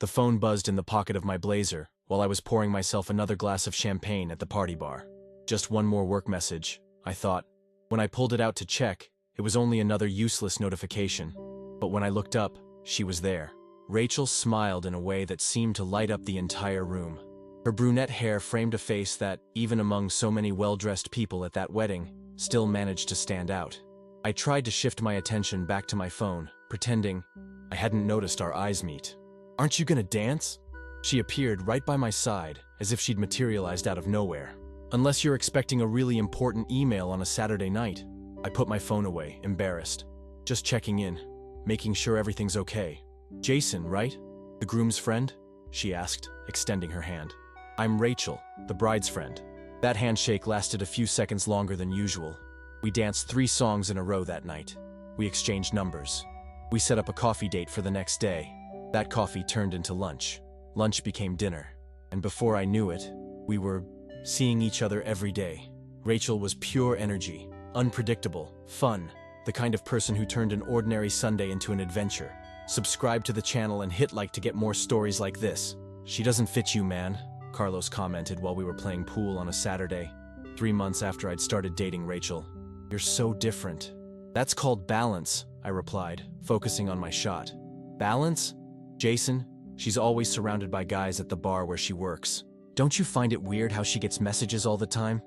The phone buzzed in the pocket of my blazer while I was pouring myself another glass of champagne at the party bar. Just one more work message, I thought. When I pulled it out to check, it was only another useless notification. But when I looked up, she was there. Rachel smiled in a way that seemed to light up the entire room. Her brunette hair framed a face that, even among so many well-dressed people at that wedding, still managed to stand out. I tried to shift my attention back to my phone, pretending I hadn't noticed our eyes meet. "Aren't you gonna dance?" She appeared right by my side, as if she'd materialized out of nowhere. "Unless you're expecting a really important email on a Saturday night." I put my phone away, embarrassed. "Just checking in, making sure everything's okay." "Jason, right? The groom's friend?" she asked, extending her hand. "I'm Rachel, the bride's friend." That handshake lasted a few seconds longer than usual. We danced 3 songs in a row that night. We exchanged numbers. We set up a coffee date for the next day. That coffee turned into lunch. Lunch became dinner. And before I knew it, we were seeing each other every day. Rachel was pure energy, unpredictable, fun, the kind of person who turned an ordinary Sunday into an adventure. Subscribe to the channel and hit like to get more stories like this. "She doesn't fit you, man," Carlos commented while we were playing pool on a Saturday, 3 months after I'd started dating Rachel. "You're so different." "That's called balance," I replied, focusing on my shot. "Balance? Jason, she's always surrounded by guys at the bar where she works. Don't you find it weird how she gets messages all the time?"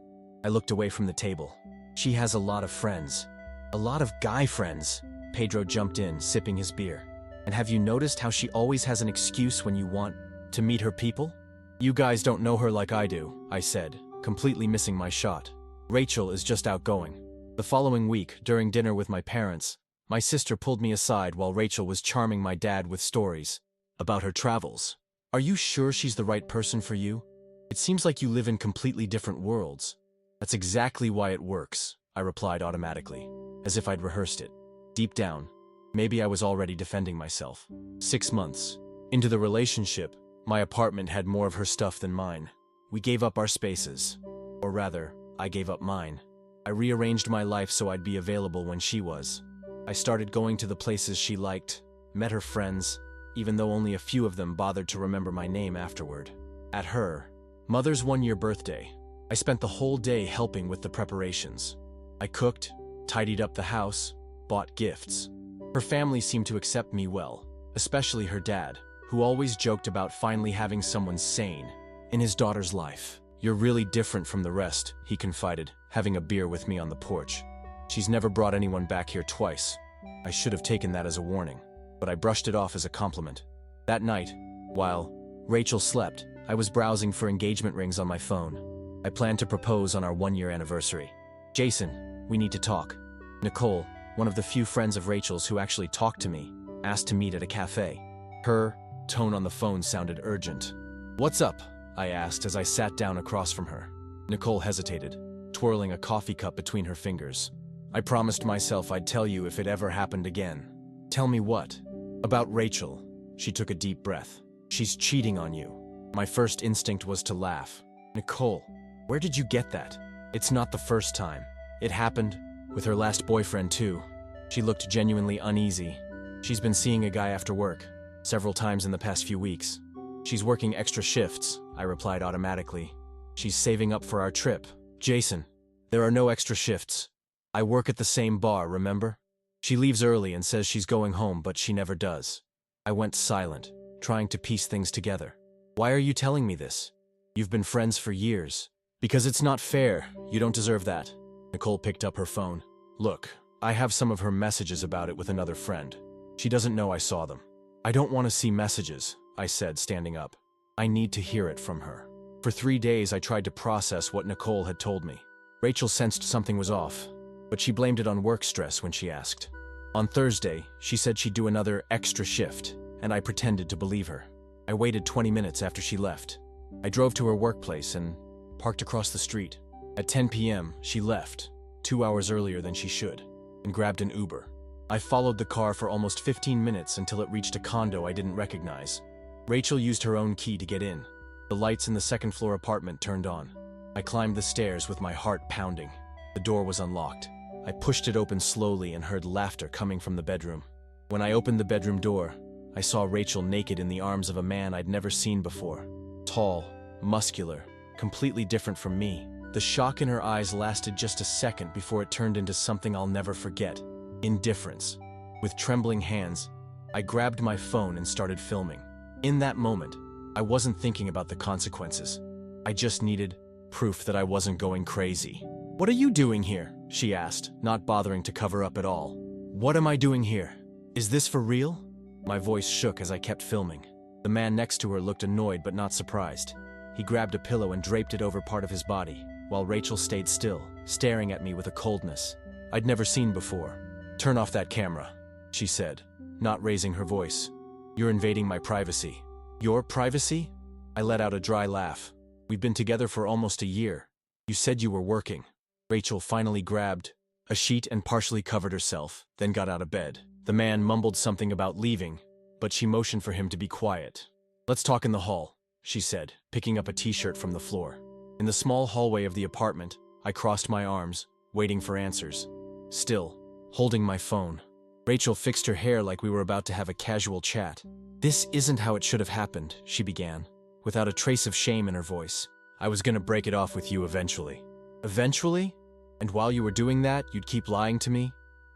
I looked away from the table. "She has a lot of friends. A lot of guy friends." Pedro jumped in, sipping his beer. "And have you noticed how she always has an excuse when you want to meet her people?" "You guys don't know her like I do," I said, completely missing my shot. "Rachel is just outgoing." The following week, during dinner with my parents, my sister pulled me aside while Rachel was charming my dad with stories about her travels. "Are you sure she's the right person for you? It seems like you live in completely different worlds." "That's exactly why it works," I replied automatically, as if I'd rehearsed it. Deep down, maybe I was already defending myself. 6 months into the relationship, my apartment had more of her stuff than mine. We gave up our spaces. Or rather, I gave up mine. I rearranged my life so I'd be available when she was. I started going to the places she liked, met her friends, even though only a few of them bothered to remember my name afterward. At her mother's 1-year birthday, I spent the whole day helping with the preparations. I cooked, tidied up the house, bought gifts. Her family seemed to accept me well, especially her dad, who always joked about finally having someone sane in his daughter's life. "You're really different from the rest," he confided, having a beer with me on the porch. "She's never brought anyone back here twice." I should have taken that as a warning, but I brushed it off as a compliment. That night, while Rachel slept, I was browsing for engagement rings on my phone. I planned to propose on our 1-year anniversary. "Jason, we need to talk." Nicole, one of the few friends of Rachel's who actually talked to me, asked to meet at a cafe. Her tone on the phone sounded urgent. "What's up?" I asked as I sat down across from her. Nicole hesitated, twirling a coffee cup between her fingers. "I promised myself I'd tell you if it ever happened again." "Tell me what?" "About Rachel." She took a deep breath. "She's cheating on you." My first instinct was to laugh. "Nicole, where did you get that?" "It's not the first time. It happened with her last boyfriend too." She looked genuinely uneasy. "She's been seeing a guy after work, several times in the past few weeks." "She's working extra shifts," I replied automatically. "She's saving up for our trip." "Jason, there are no extra shifts. I work at the same bar, remember? She leaves early and says she's going home, but she never does." I went silent, trying to piece things together. "Why are you telling me this? You've been friends for years." "Because it's not fair. You don't deserve that." Nicole picked up her phone. "Look, I have some of her messages about it with another friend. She doesn't know I saw them." "I don't want to see messages," I said, standing up. "I need to hear it from her." For 3 days I tried to process what Nicole had told me. Rachel sensed something was off, but she blamed it on work stress when she asked. On Thursday, she said she'd do another extra shift, and I pretended to believe her. I waited 20 minutes after she left. I drove to her workplace and parked across the street. At 10 p.m., she left, 2 hours earlier than she should, and grabbed an Uber. I followed the car for almost 15 minutes until it reached a condo I didn't recognize. Rachel used her own key to get in. The lights in the second-floor apartment turned on. I climbed the stairs with my heart pounding. The door was unlocked. I pushed it open slowly and heard laughter coming from the bedroom. When I opened the bedroom door, I saw Rachel naked in the arms of a man I'd never seen before. Tall, muscular, completely different from me. The shock in her eyes lasted just a second before it turned into something I'll never forget: indifference. With trembling hands, I grabbed my phone and started filming. In that moment, I wasn't thinking about the consequences. I just needed proof that I wasn't going crazy. "What are you doing here?" she asked, not bothering to cover up at all. "What am I doing here? Is this for real?" My voice shook as I kept filming. The man next to her looked annoyed but not surprised. He grabbed a pillow and draped it over part of his body, while Rachel stayed still, staring at me with a coldness I'd never seen before. "Turn off that camera," she said, not raising her voice. "You're invading my privacy." "Your privacy?" I let out a dry laugh. "We've been together for almost a year. You said you were working." Rachel finally grabbed a sheet and partially covered herself, then got out of bed. The man mumbled something about leaving, but she motioned for him to be quiet. "Let's talk in the hall," she said, picking up a t-shirt from the floor. In the small hallway of the apartment, I crossed my arms, waiting for answers. Still, holding my phone. Rachel fixed her hair like we were about to have a casual chat. "This isn't how it should have happened," she began, without a trace of shame in her voice. "I was gonna break it off with you eventually." "Eventually? And while you were doing that, you'd keep lying to me?"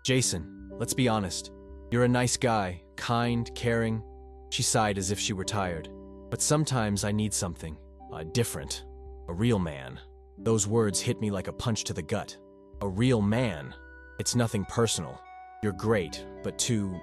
"Jason, let's be honest. You're a nice guy, kind, caring." She sighed as if she were tired. "But sometimes I need something different. A real man." Those words hit me like a punch to the gut. A real man. It's nothing personal. You're great, but too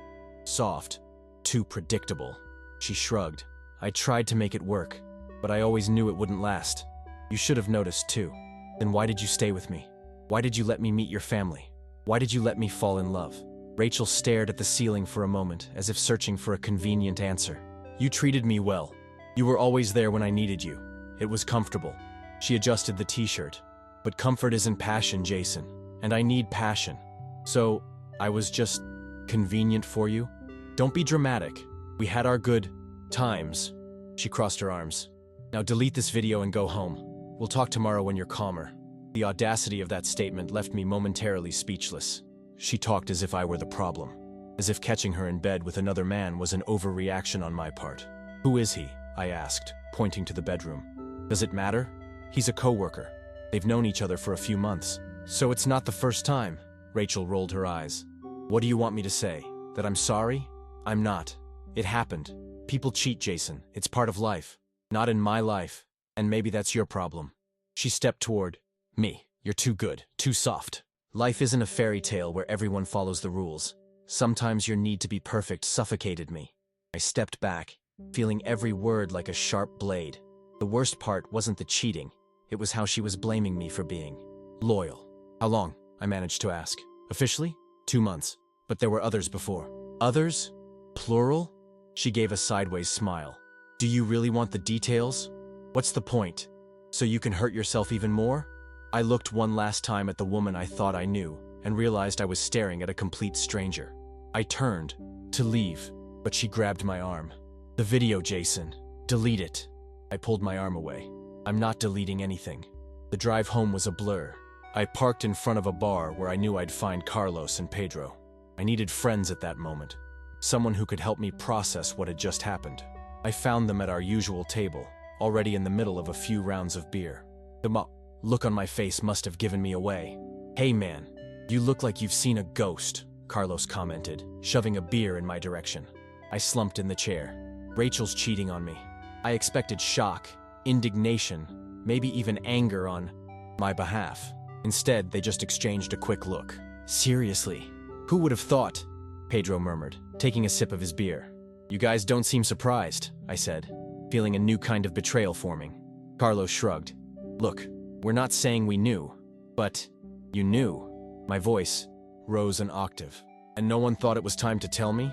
soft, too predictable. She shrugged. "I tried to make it work, but I always knew it wouldn't last. You should have noticed too. Then why did you stay with me? Why did you let me meet your family? Why did you let me fall in love?" Rachel stared at the ceiling for a moment, as if searching for a convenient answer. "You treated me well. You were always there when I needed you. It was comfortable." She adjusted the t-shirt. "But comfort isn't passion, Jason. And I need passion. So, I was just convenient for you? Don't be dramatic. We had our good times." She crossed her arms. "Now delete this video and go home. We'll talk tomorrow when you're calmer." The audacity of that statement left me momentarily speechless. She talked as if I were the problem. As if catching her in bed with another man was an overreaction on my part. "Who is he?" I asked, pointing to the bedroom. "Does it matter? He's a coworker. They've known each other for a few months. So it's not the first time." Rachel rolled her eyes. "What do you want me to say? That I'm sorry? I'm not. It happened. People cheat, Jason. It's part of life. Not in my life. And maybe that's your problem." She stepped toward me. "You're too good, too soft. Life isn't a fairy tale where everyone follows the rules. Sometimes your need to be perfect suffocated me." I stepped back, feeling every word like a sharp blade. The worst part wasn't the cheating. It was how she was blaming me for being loyal. "How long?" I managed to ask. "Officially? 2 months. But there were others before." "Others? Plural?" She gave a sideways smile. "Do you really want the details? What's the point? So you can hurt yourself even more?" I looked one last time at the woman I thought I knew and realized I was staring at a complete stranger. I turned to leave, but she grabbed my arm. "The video, Jason. Delete it." I pulled my arm away. "I'm not deleting anything." The drive home was a blur. I parked in front of a bar where I knew I'd find Carlos and Pedro. I needed friends at that moment. Someone who could help me process what had just happened. I found them at our usual table, already in the middle of a few rounds of beer. The look on my face must have given me away. "Hey man, you look like you've seen a ghost," Carlos commented, shoving a beer in my direction. I slumped in the chair. Rachel's cheating on me. I expected shock, indignation, maybe even anger on my behalf. Instead, they just exchanged a quick look. "Seriously? Who would have thought?" Pedro murmured, taking a sip of his beer. "You guys don't seem surprised," I said, feeling a new kind of betrayal forming. Carlos shrugged. "Look, we're not saying we knew, but you knew." My voice rose an octave. "And no one thought it was time to tell me?"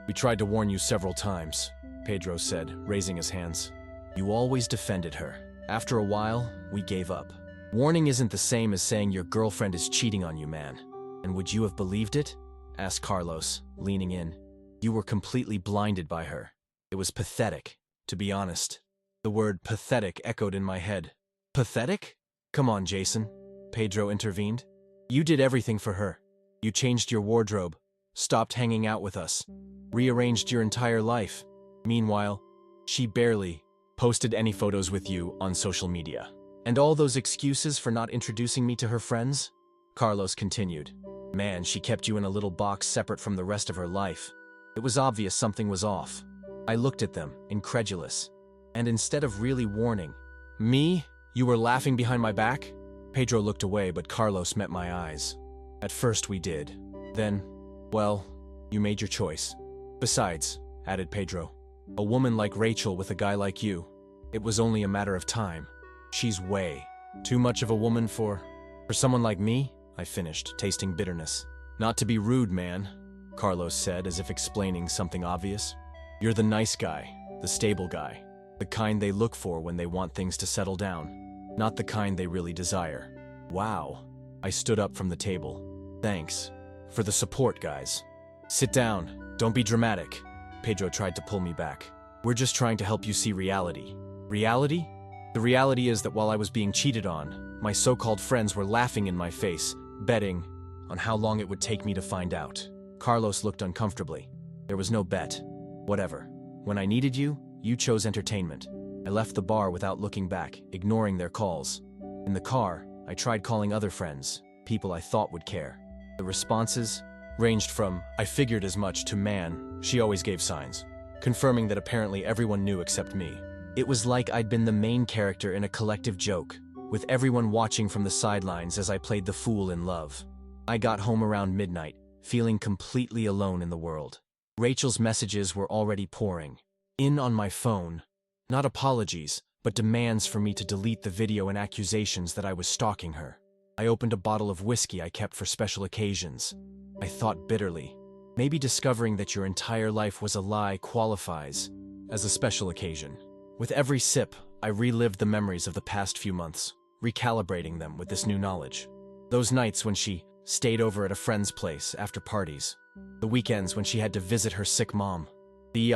"We tried to warn you several times," Pedro said, raising his hands. "You always defended her. After a while, we gave up. Warning isn't the same as saying your girlfriend is cheating on you, man. And would you have believed it?" asked Carlos, leaning in. "You were completely blinded by her. It was pathetic, to be honest." The word pathetic echoed in my head. "Pathetic? Come on, Jason," Pedro intervened. "You did everything for her. You changed your wardrobe, stopped hanging out with us, rearranged your entire life. Meanwhile, she barely posted any photos with you on social media. And all those excuses for not introducing me to her friends? Carlos continued. Man, she kept you in a little box separate from the rest of her life. It was obvious something was off. I looked at them, incredulous. And instead of really warning, me? You were laughing behind my back? Pedro looked away, but Carlos met my eyes. At first we did. Then, well, you made your choice. Besides, added Pedro, a woman like Rachel with a guy like you, it was only a matter of time. She's way too much of a woman for someone like me, I finished, tasting bitterness. Not to be rude, man, Carlos said, as if explaining something obvious. You're the nice guy, the stable guy, the kind they look for when they want things to settle down, not the kind they really desire. Wow. I stood up from the table. Thanks for the support, guys. Sit down. Don't be dramatic. Pedro tried to pull me back. We're just trying to help you see reality. Reality? The reality is that while I was being cheated on, my so-called friends were laughing in my face, betting on how long it would take me to find out. Carlos looked uncomfortably. There was no bet. Whatever. When I needed you, you chose entertainment. I left the bar without looking back, ignoring their calls. In the car, I tried calling other friends, people I thought would care. The responses ranged from, I figured as much, to man, she always gave signs, confirming that apparently everyone knew except me. It was like I'd been the main character in a collective joke, with everyone watching from the sidelines as I played the fool in love. I got home around midnight, feeling completely alone in the world. Rachel's messages were already pouring in on my phone. Not apologies, but demands for me to delete the video and accusations that I was stalking her. I opened a bottle of whiskey I kept for special occasions. I thought bitterly, maybe discovering that your entire life was a lie qualifies as a special occasion. With every sip, I relived the memories of the past few months, recalibrating them with this new knowledge. Those nights when she stayed over at a friend's place after parties. The weekends when she had to visit her sick mom. The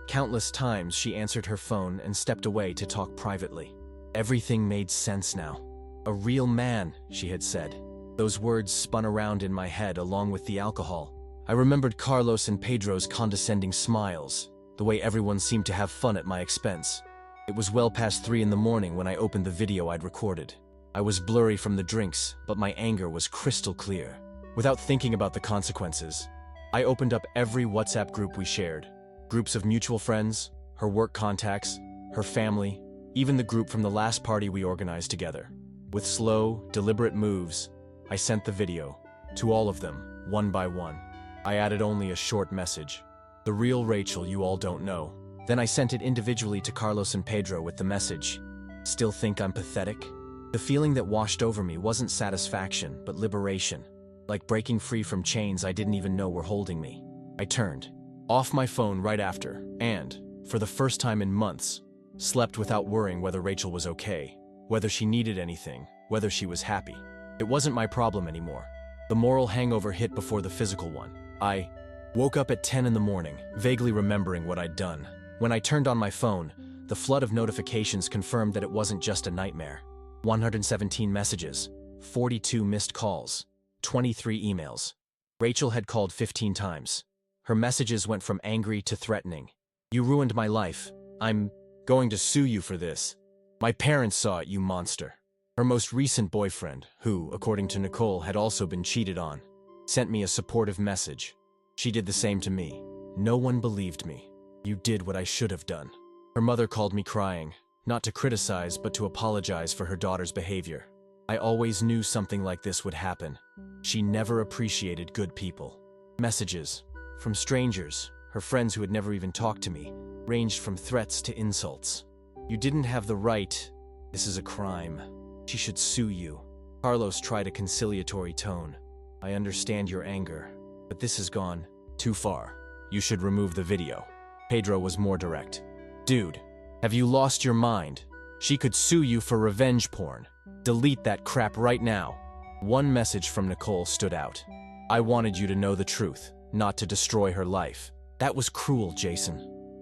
countless times she answered her phone and stepped away to talk privately. Everything made sense now. A real man, she had said. Those words spun around in my head along with the alcohol. I remembered Carlos and Pedro's condescending smiles, the way everyone seemed to have fun at my expense. It was well past 3 in the morning when I opened the video I'd recorded. I was blurry from the drinks, but my anger was crystal clear. Without thinking about the consequences, I opened up every WhatsApp group we shared. Groups of mutual friends, her work contacts, her family, even the group from the last party we organized together. With slow, deliberate moves, I sent the video to all of them, one by one. I added only a short message. The real Rachel you all don't know. Then I sent it individually to Carlos and Pedro with the message. Still think I'm pathetic? The feeling that washed over me wasn't satisfaction, but liberation. Like breaking free from chains I didn't even know were holding me. I turned off my phone right after, and, for the first time in months, slept without worrying whether Rachel was okay, whether she needed anything, whether she was happy. It wasn't my problem anymore. The moral hangover hit before the physical one. I woke up at 10 in the morning, vaguely remembering what I'd done. When I turned on my phone, the flood of notifications confirmed that it wasn't just a nightmare. 117 messages, 42 missed calls, 23 emails. Rachel had called 15 times. Her messages went from angry to threatening. You ruined my life. I'm going to sue you for this. My parents saw it, you monster. Her most recent boyfriend, who, according to Nicole, had also been cheated on, sent me a supportive message. She did the same to me. No one believed me. You did what I should have done. Her mother called me crying, not to criticize, but to apologize for her daughter's behavior. I always knew something like this would happen. She never appreciated good people. Messages from strangers, her friends who had never even talked to me, ranged from threats to insults. You didn't have the right. This is a crime. She should sue you. Carlos tried a conciliatory tone. I understand your anger, but this has gone too far. You should remove the video. Pedro was more direct. Dude, have you lost your mind? She could sue you for revenge porn. Delete that crap right now. One message from Nicole stood out. I wanted you to know the truth, not to destroy her life. That was cruel, Jason.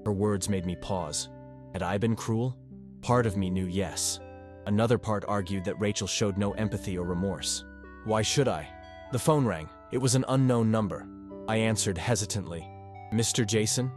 Her words made me pause. Had I been cruel? Part of me knew yes. Another part argued that Rachel showed no empathy or remorse. Why should I? The phone rang. It was an unknown number. I answered hesitantly. Mr. Jason?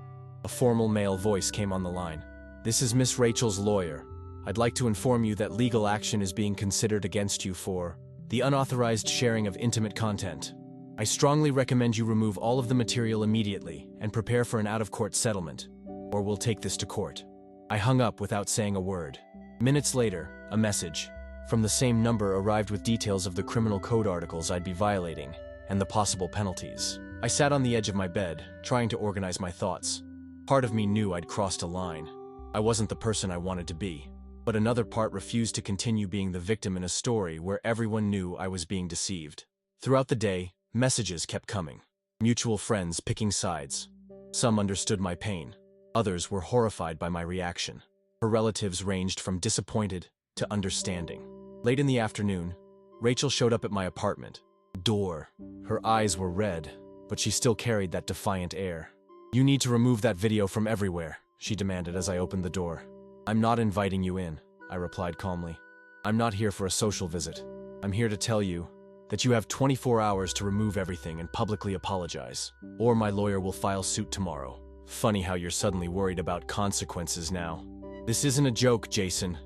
A formal male voice came on the line. This is Miss Rachel's lawyer. I'd like to inform you that legal action is being considered against you for the unauthorized sharing of intimate content. I strongly recommend you remove all of the material immediately and prepare for an out-of-court settlement, or we'll take this to court. I hung up without saying a word. Minutes later, a message from the same number arrived with details of the criminal code articles I'd be violating and the possible penalties. I sat on the edge of my bed, trying to organize my thoughts. Part of me knew I'd crossed a line. I wasn't the person I wanted to be, but another part refused to continue being the victim in a story where everyone knew I was being deceived. Throughout the day, messages kept coming. Mutual friends picking sides. Some understood my pain. Others were horrified by my reaction. Her relatives ranged from disappointed to understanding. Late in the afternoon, Rachel showed up at my apartment door. Her eyes were red, but she still carried that defiant air. You need to remove that video from everywhere, she demanded as I opened the door. I'm not inviting you in, I replied calmly. I'm not here for a social visit. I'm here to tell you that you have 24 hours to remove everything and publicly apologize, or my lawyer will file suit tomorrow. Funny how you're suddenly worried about consequences now. This isn't a joke, Jason.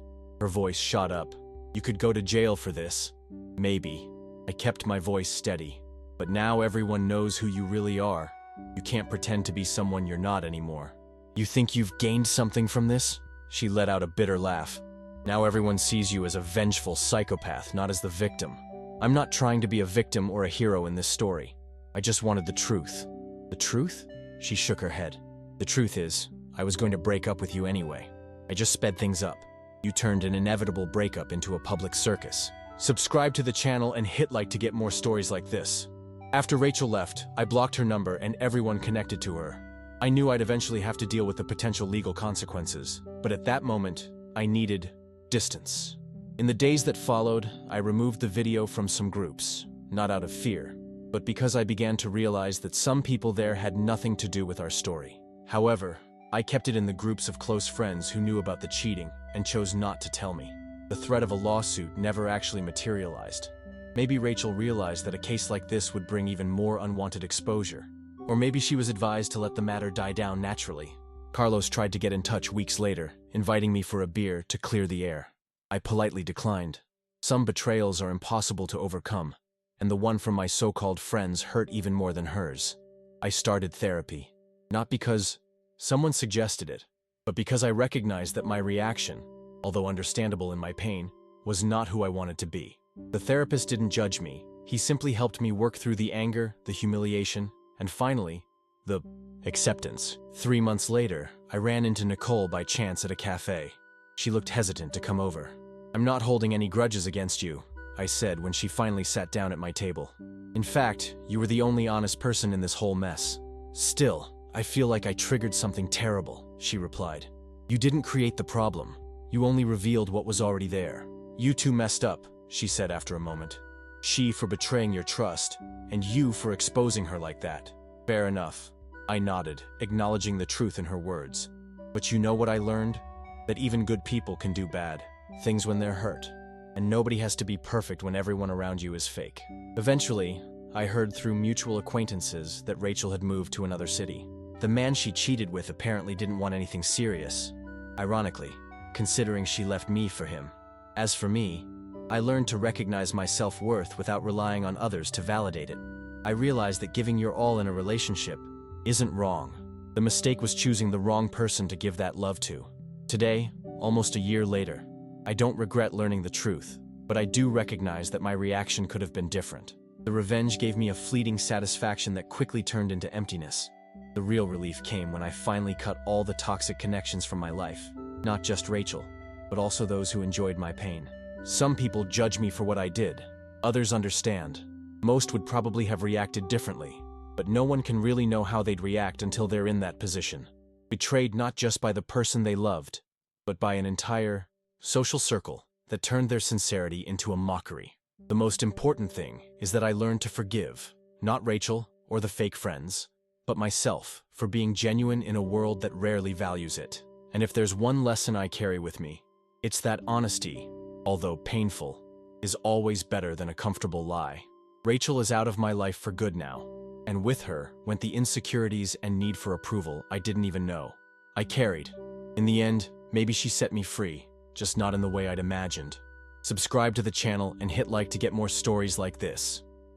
Her voice shot up. You could go to jail for this. Maybe. I kept my voice steady. But now everyone knows who you really are. You can't pretend to be someone you're not anymore. You think you've gained something from this? She let out a bitter laugh. Now everyone sees you as a vengeful psychopath, not as the victim. I'm not trying to be a victim or a hero in this story. I just wanted the truth. The truth? She shook her head. The truth is, I was going to break up with you anyway. I just sped things up. You turned an inevitable breakup into a public circus. Subscribe to the channel and hit like to get more stories like this. After Rachel left, I blocked her number and everyone connected to her. I knew I'd eventually have to deal with the potential legal consequences, but at that moment, I needed distance. In the days that followed, I removed the video from some groups, not out of fear, but because I began to realize that some people there had nothing to do with our story. However, I kept it in the groups of close friends who knew about the cheating and chose not to tell me. The threat of a lawsuit never actually materialized. Maybe Rachel realized that a case like this would bring even more unwanted exposure. Or maybe she was advised to let the matter die down naturally. Carlos tried to get in touch weeks later, inviting me for a beer to clear the air. I politely declined. Some betrayals are impossible to overcome, and the one from my so-called friends hurt even more than hers. I started therapy, not because someone suggested it, but because I recognized that my reaction, although understandable in my pain, was not who I wanted to be. The therapist didn't judge me. He simply helped me work through the anger, the humiliation, and finally, the acceptance. 3 months later, I ran into Nicole by chance at a cafe. She looked hesitant to come over. I'm not holding any grudges against you, I said when she finally sat down at my table. In fact, you were the only honest person in this whole mess. Still, I feel like I triggered something terrible, she replied. You didn't create the problem. You only revealed what was already there. You two messed up, she said after a moment. She for betraying your trust, and you for exposing her like that. Fair enough. I nodded, acknowledging the truth in her words. But you know what I learned? That even good people can do bad things when they're hurt. And nobody has to be perfect when everyone around you is fake. Eventually, I heard through mutual acquaintances that Rachel had moved to another city. The man she cheated with apparently didn't want anything serious. Ironically, considering she left me for him. As for me, I learned to recognize my self-worth without relying on others to validate it. I realized that giving your all in a relationship isn't wrong. The mistake was choosing the wrong person to give that love to. Today, almost a year later, I don't regret learning the truth, but I do recognize that my reaction could have been different. The revenge gave me a fleeting satisfaction that quickly turned into emptiness. The real relief came when I finally cut all the toxic connections from my life. Not just Rachel, but also those who enjoyed my pain. Some people judge me for what I did. Others understand. Most would probably have reacted differently, but no one can really know how they'd react until they're in that position. Betrayed not just by the person they loved, but by an entire social circle that turned their sincerity into a mockery. The most important thing is that I learned to forgive, not Rachel or the fake friends, but myself for being genuine in a world that rarely values it. And if there's one lesson I carry with me, it's that honesty, although painful, is always better than a comfortable lie. Rachel is out of my life for good now, And with her went the insecurities and need for approval I didn't even know I carried. In the end, maybe she set me free, just not in the way I'd imagined. Subscribe to the channel and hit like to get more stories like this.